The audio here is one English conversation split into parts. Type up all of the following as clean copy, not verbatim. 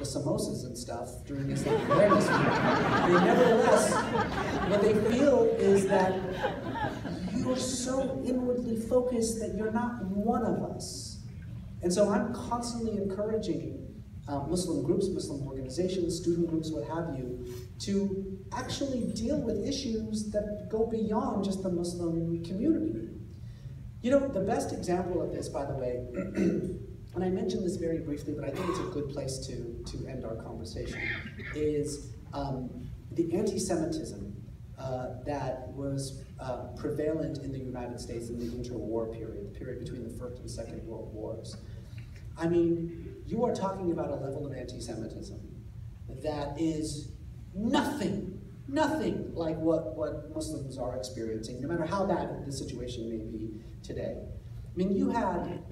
the samosas and stuff during Islamic Awareness Week. They nevertheless, what they feel is that you're so inwardly focused that you're not one of us. And so I'm constantly encouraging Muslim groups, Muslim organizations, student groups, what have you, to actually deal with issues that go beyond just the Muslim community. You know, the best example of this, by the way, and I mentioned this very briefly, but I think it's a good place to end our conversation, is the anti-Semitism that was prevalent in the United States in the interwar period, the period between the First and Second World Wars. I mean, you are talking about a level of anti-Semitism that is nothing like what Muslims are experiencing, no matter how bad the situation may be today. I mean, you had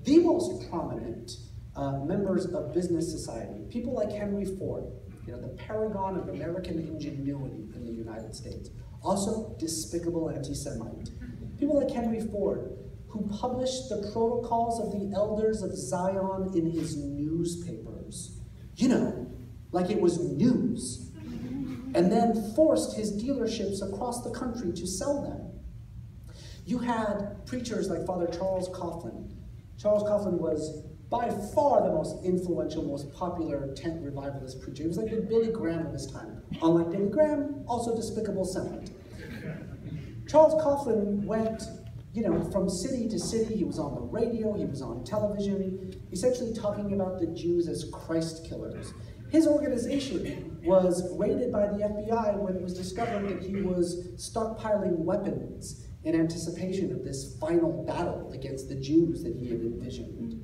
the most prominent members of business society, people like Henry Ford, you know, the paragon of American ingenuity in the United States, also despicable anti-Semite. People like Henry Ford, who published the protocols of the elders of Zion in his newspapers, you know, like it was news, and then forced his dealerships across the country to sell them. You had preachers like Father Charles Coughlin. Charles Coughlin was by far the most influential, most popular tent revivalist preacher. He was like the Billy Graham of his time. Unlike Billy Graham, also despicable Semite. Charles Coughlin went, you know, from city to city. He was on the radio, he was on television, essentially talking about the Jews as Christ killers. His organization was raided by the FBI when it was discovered that he was stockpiling weapons in anticipation of this final battle against the Jews that he had envisioned.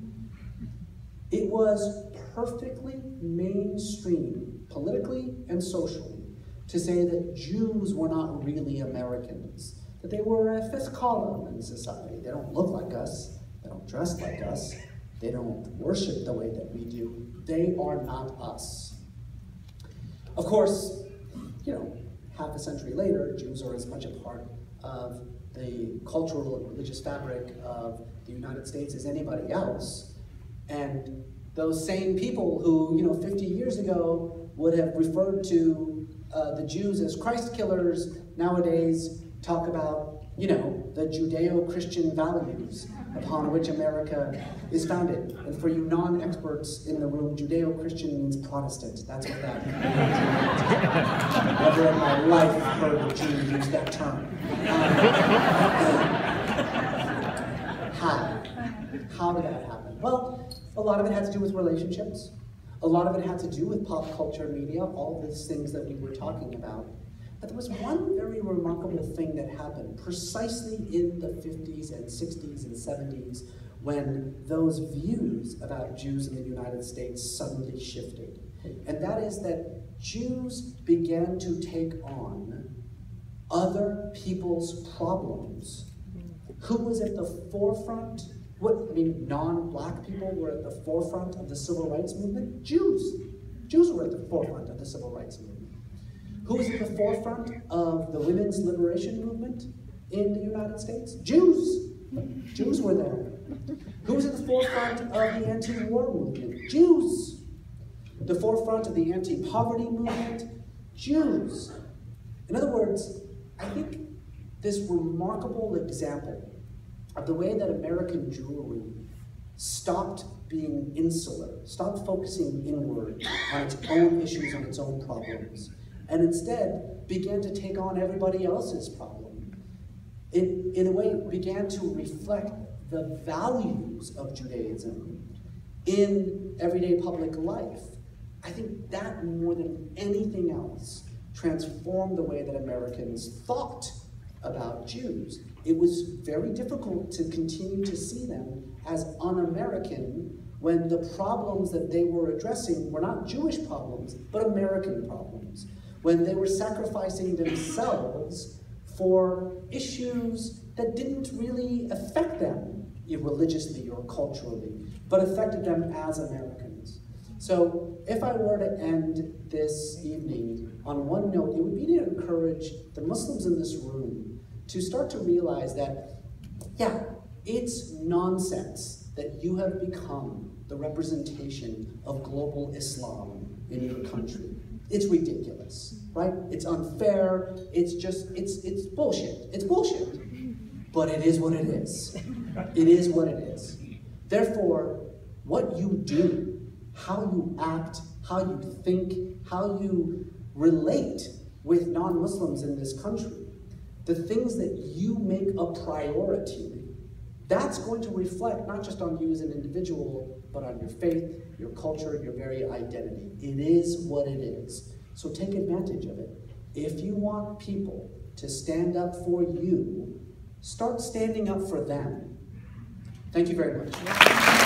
It was perfectly mainstream, politically and socially, to say that Jews were not really Americans, that they were a fifth column in society. They don't look like us, they don't dress like us, they don't worship the way that we do. They are not us. Of course, you know, half a century later, Jews are as much a part of the cultural and religious fabric of the United States as anybody else. And those same people who, you know, 50 years ago would have referred to the Jews as Christ killers, nowadays talk about, you know, the Judeo-Christian values upon which America is founded. And for you non-experts in the room, Judeo-Christian means Protestant. That's what that means. Never in my life heard a Jew use that term. How did that happen? Well, a lot of it had to do with relationships. A lot of it had to do with pop culture media, all these things that we were talking about. But there was one very remarkable thing that happened precisely in the 50s and 60s and 70s when those views about Jews in the United States suddenly shifted. And that is that Jews began to take on other people's problems. Who was at the forefront? Non-black people were at the forefront of the civil rights movement? Jews. Jews were at the forefront of the civil rights movement. Who was at the forefront of the women's liberation movement in the United States? Jews. Jews were there. Who was at the forefront of the anti-war movement? Jews. The forefront of the anti-poverty movement? Jews. In other words, I think this remarkable example of the way that American Jewry stopped being insular, stopped focusing inward on its own issues, on its own problems, and instead began to take on everybody else's problem. It, in a way, began to reflect the values of Judaism in everyday public life. I think that, more than anything else, transformed the way that Americans thought about Jews. It was very difficult to continue to see them as un-American when the problems that they were addressing were not Jewish problems, but American problems. When they were sacrificing themselves for issues that didn't really affect them religiously or culturally, but affected them as Americans. So if I were to end this evening on one note, it would be to encourage the Muslims in this room to start to realize that, yeah, it's nonsense that you have become the the representation of global Islam in your country. It's ridiculous, right? It's unfair, it's bullshit. It's bullshit. But it is what it is. It is what it is. Therefore, what you do, how you act, how you think, how you relate with non-Muslims in this country, the things that you make a priority, that's going to reflect not just on you as an individual, but on your faith, your culture, your very identity. It is what it is. So take advantage of it. If you want people to stand up for you, start standing up for them. Thank you very much.